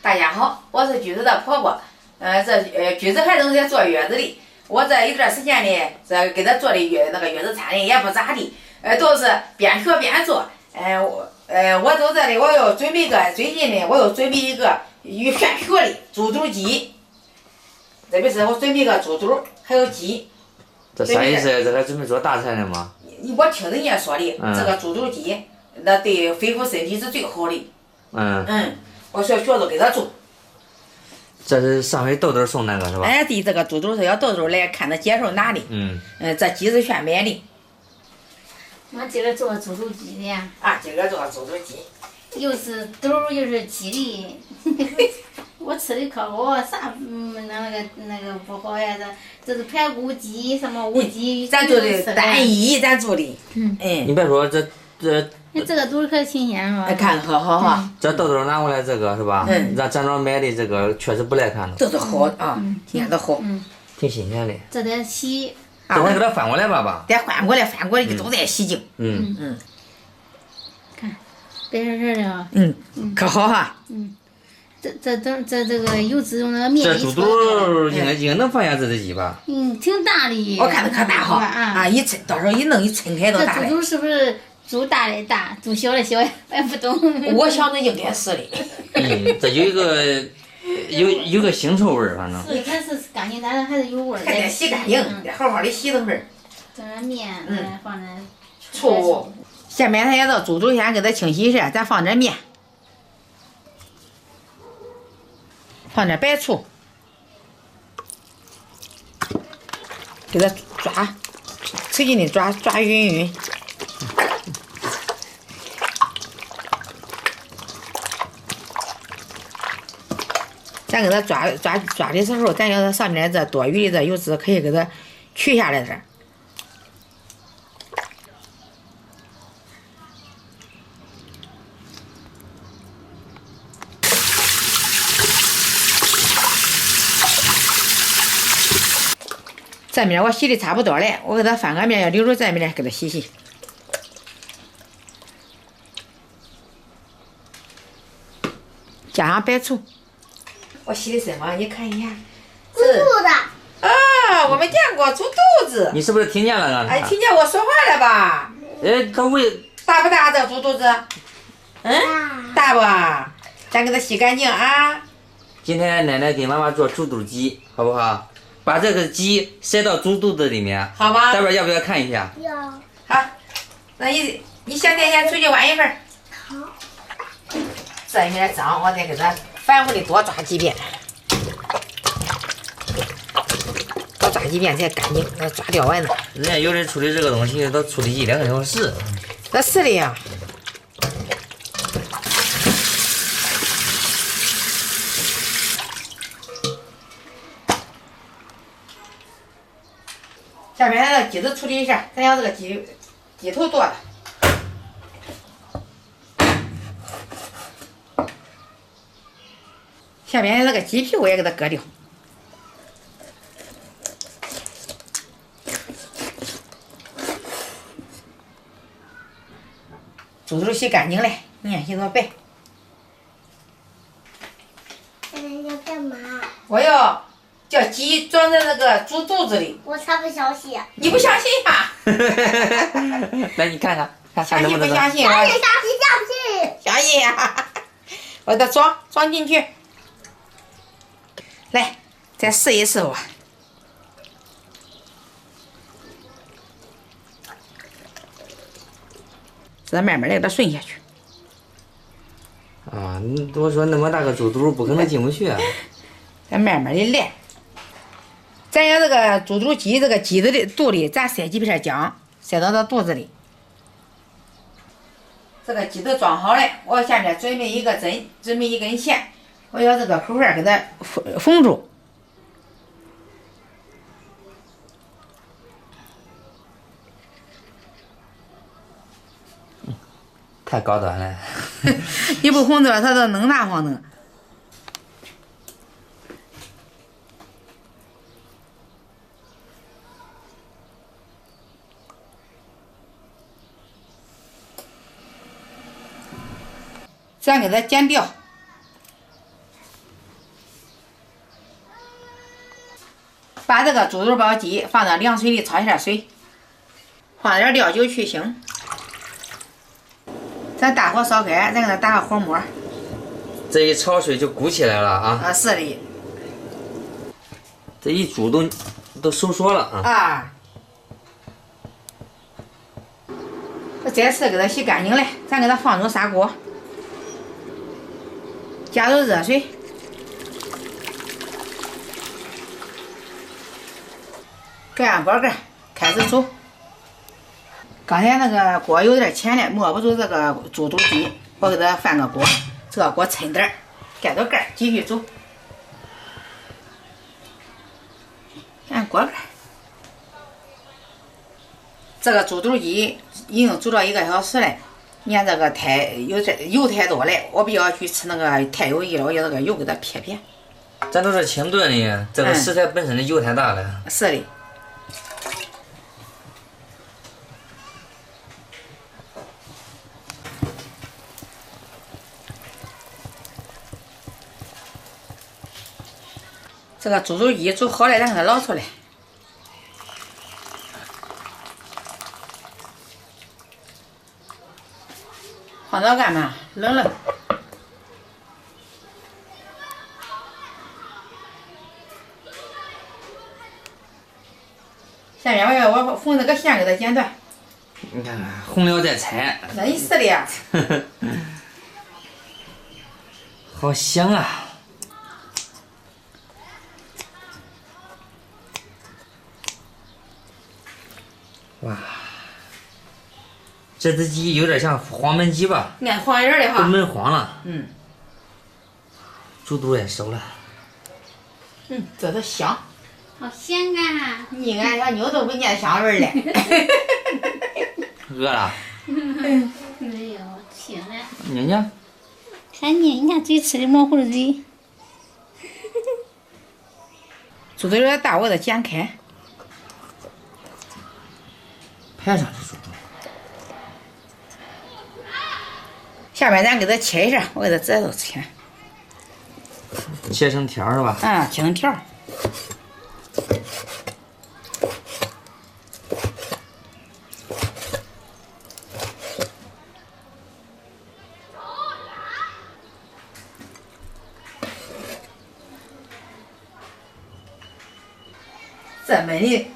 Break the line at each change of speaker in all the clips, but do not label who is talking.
大家好，我是橘子的婆婆。橘子还正在坐月子里。我这一段时间呢，给她做的月子餐呢也不咋地，都是边学边做。我走这里，我又准备最近呢，我又准备一个与玄学的猪肚鸡。这边是我准备个猪肚，还有鸡。
这啥意思？这还准备做大菜呢吗？
我听人家说的，这个猪肚鸡，那对恢复身体是最好的。我学着给他做。
这是上回豆豆送那个是吧？
哎，对，这个猪肚是要豆豆来看他介绍拿的。这鸡是炫买的。
我今儿做猪肚鸡的呀。
啊，今儿做猪肚鸡。
又是肚又是鸡的，我吃的可好，啥那个不好呀？这是排骨鸡，什么无鸡。
咱做的单一，咱做的。
你别说这。
你这个肚可新鲜了。
看好。
这豆豆拿过来这个是吧？咱咱这买的这个确实不赖看了。
都是好啊，天都好。
挺新鲜的。
这得洗。
这回给它翻过来吧吧。
得翻过来，都得洗净。
看，白色的啊。
可好哈。
这个油脂用那个面。
这猪肚应该能放下这只鸡吧？
挺大的。
我看着可大哈。啊，到时候一弄一抻开都大了。
这猪肚是不是？猪大的大，猪小的小，我也不懂。
我想着应该是的。
这有一个有个腥臭味儿，反正。
是，它是干净，但是还是有味儿。
还得洗干净，得好好的洗等会儿。
这面，放着。
醋。下面咱也到猪肚先给它清洗一下，咱放点面，放点白醋，给它抓，使劲的抓匀匀。咱给它抓的时候，咱要它上面这多余的这油脂可以给它取下来点。这面我洗的差不多了，我给它翻个面，要留着这面给它洗洗。加上白醋。我洗的什么？你看一下。
猪肚子。
啊，我们见过猪肚子。
你是不是听见了刚才？
哎，听见我说话了吧？
它胃
大不大？这猪肚子？大不？咱给它洗干净啊。
今天奶奶给妈妈做猪肚鸡，好不好？把这个鸡塞到猪肚子里面，
好吧？
待会儿要不要看一下？
要。
好，那你先出去玩一会儿。
好。
这面脏，我再给它反复的多抓几遍，多抓几遍才干净，要抓掉完呢。
人家有人处理这个东西都处理1-2个小时。
那是的呀。下面咱鸡子处理一下，咱要这个鸡头剁了。下面那个鸡皮我也给它割掉。猪肚洗干净了，你看洗多白。
要干嘛？
我要叫鸡装在那个猪肚子里。
我才不相信。
你不相信呀？
来，你看看，
相信不相信？
相信。
相信呀！我给它装进去。来，再试一试吧。再慢慢的给它顺下去。
啊，我说那么大个猪肚不可能进不去啊。
咱慢慢的来。咱要这个猪肚鸡，这个鸡子的肚里，咱塞几片姜，塞到这肚子里。这个鸡都装好了，我下面准备一个针，准备一根线，我要这个口环给它缝住。
太高端了。
你不缝着，它都能拿慌呢。咱给它剪掉。把这个猪肚包鸡放到凉水里焯一下水，放点料酒去腥。咱大火烧开，再给它打个火沫。
这一焯水就鼓起来了啊！
啊，是的。
这一煮都收缩了啊！
啊。这次给它洗干净了，咱给它放入砂锅，加入热水。盖上锅盖，开始煮。刚才那个锅有点浅了，没不住这个猪肚鸡，我给它翻个锅，这个锅抻点儿，盖着盖继续煮。按锅盖。这个猪肚鸡已经煮了1个小时了，你看这个油太多了，我不要去吃那个太油腻了，我要这个油给它撇撇。
咱都是清炖的，这个食材本身的油太大了。
是的。这个猪肚鸡煮好了，咱给它捞出来。放到干嘛？冷了。下面我红这个线给它剪断。
你看看，红了再拆。
那你是的呀。
好香啊！哇，这只鸡有点像黄焖鸡吧？
按黄一点的
都
哈。
焖黄了。
嗯。
猪肚也熟了。
这都香。
好香啊！
你俺小妞都不念香味儿了。
饿了？
没有，听了。
娘娘。
看你，你看嘴吃的模糊的嘴。
猪肚有点大，我给它剪开。
拍上去猪肚。
下面咱给它切一下，我给它摘着切。
切成条是吧？
啊，切成条。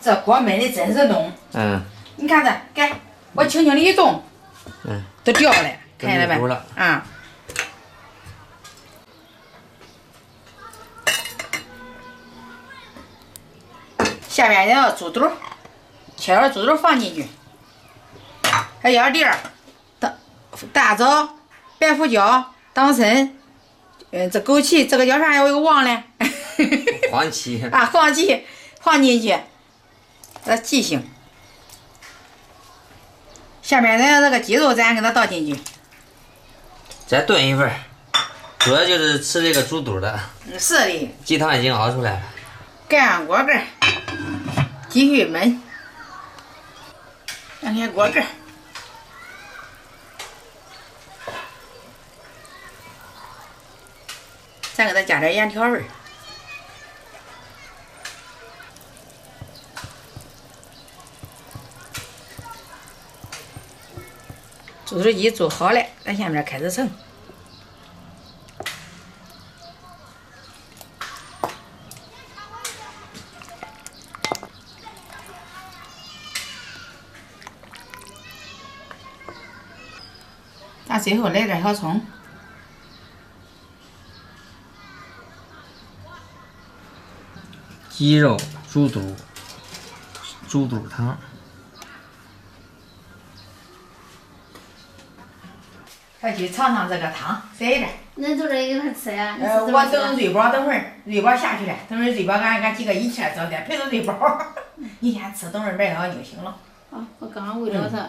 这锅焖的真是浓。你看这，给我轻轻的一动，都掉了，看见了没？啊。下面要猪肚，切点猪肚放进去，还要粒儿，大枣、白胡椒、党参，这枸杞，这个叫啥？我又忘了。
黄芪。
啊，黄芪放进去，记性。下面咱这个鸡肉咱给它倒进去，
再炖一份，主要就是吃这个猪肚的。
是的。
鸡汤已经熬出来了。
盖上锅盖，继续焖。按开锅盖。再给它加点盐调味儿。猪肚鸡煮好了，咱下面开始盛。咱最后来点小葱。
鸡肉猪肚汤。
快去尝尝这个汤，塞一点。
恁做这给他吃呀？
我等瑞宝，等会儿瑞宝下去了，等会儿瑞宝俺几个一起来早点陪着瑞宝。你先吃，等会儿买上就行了。
好，我刚刚喂了他，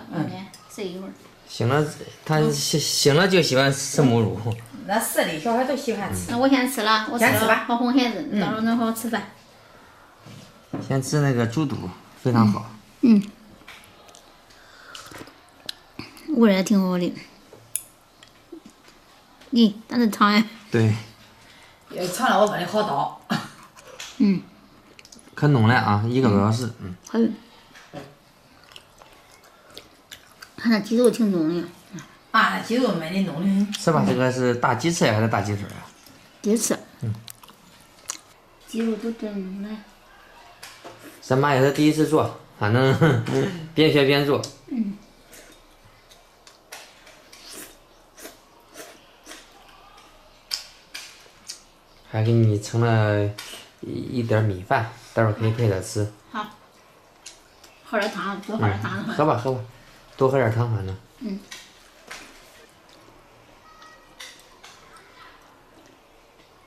睡一会儿。
醒了，他醒了就喜欢吃母乳。
那是的，小孩都喜欢吃。
那我先吃了，我吃了
吧，
好哄孩子，到时候能好好吃饭。
先吃那个猪肚，非常好。
味儿也挺好的。咦，但是烫呀。
对。
尝了我说的好倒。
可浓了啊，1个多小时。
还有，看那鸡肉挺浓的。
啊，鸡肉焖的浓的很。
是吧？这个是大鸡翅还是大鸡腿啊？
鸡翅。鸡肉都炖浓了。
咱妈也是第一次做，反正边学边做。还给你盛了一点米饭，待会儿可以配着吃。
好，喝点汤，多喝点汤。
喝吧喝吧，多喝点汤反正。